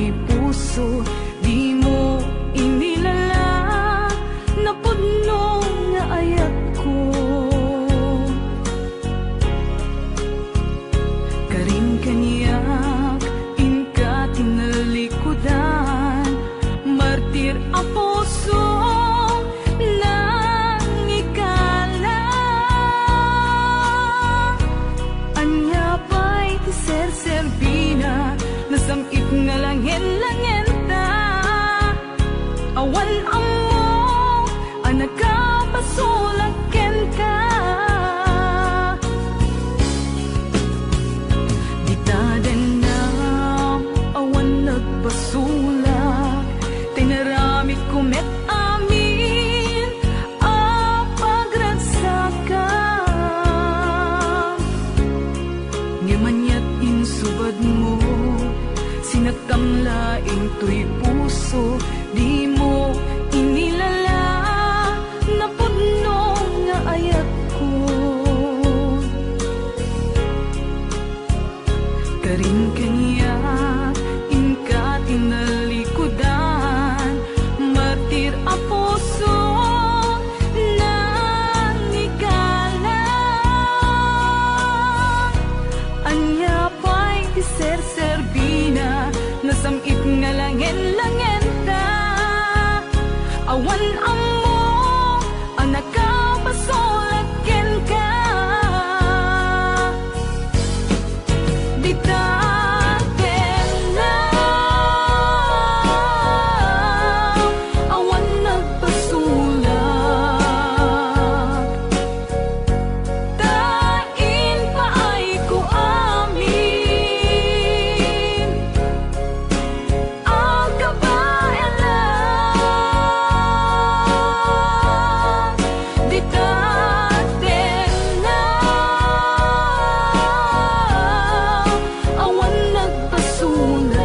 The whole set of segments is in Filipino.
tuy puso, di mo inilala na puno nga ayat ko. Karin kaniyak, inka tinalikudan, martir ang puso nang ikala. Anya pa'y tiser-serbina, nasamit nga langin-langin ta. Awan amo, anak ka, pasulaken ka. Di taden na, awan nagbasulak, tinaramit kumet amin, ang pagragsakan. Ngamanyat insubad mo, sinagkamlaing tuy puso, di mo inilala na puno nga ayat ko. Karin kaniya, inka tinalikudan, martir ang puso nang ikala. Anya pa'y tiser-serbina, nasamit nga langin-langin ta. Awan amo, anak ka, pasulaken ka. Di taten na, awan nagpasulak, tain pa ay ko amin, ang kabayanan. Di taten na, awan nagpasulak,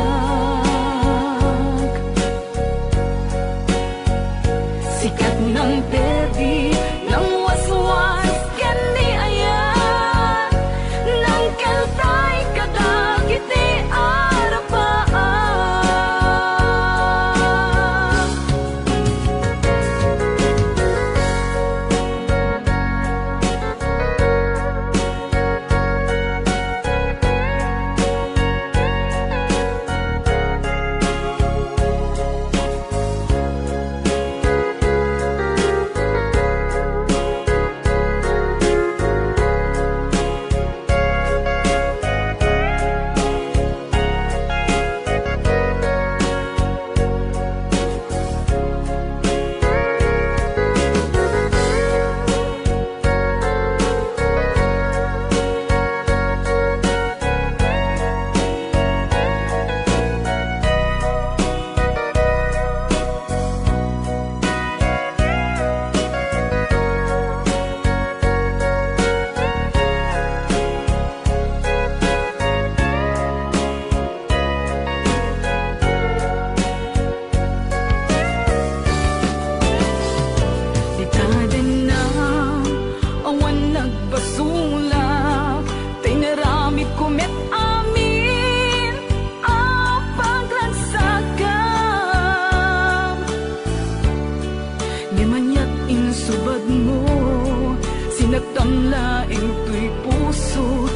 sikat ng pedi, ng waswas, kani ayan, ng kaltay kadagiti arapaan. Di taden na, awan nagpasulak, tinaramit kumet amin, ang pagragsakan. Ngamanyat insubad mo, sinagkamlaing tuy puso,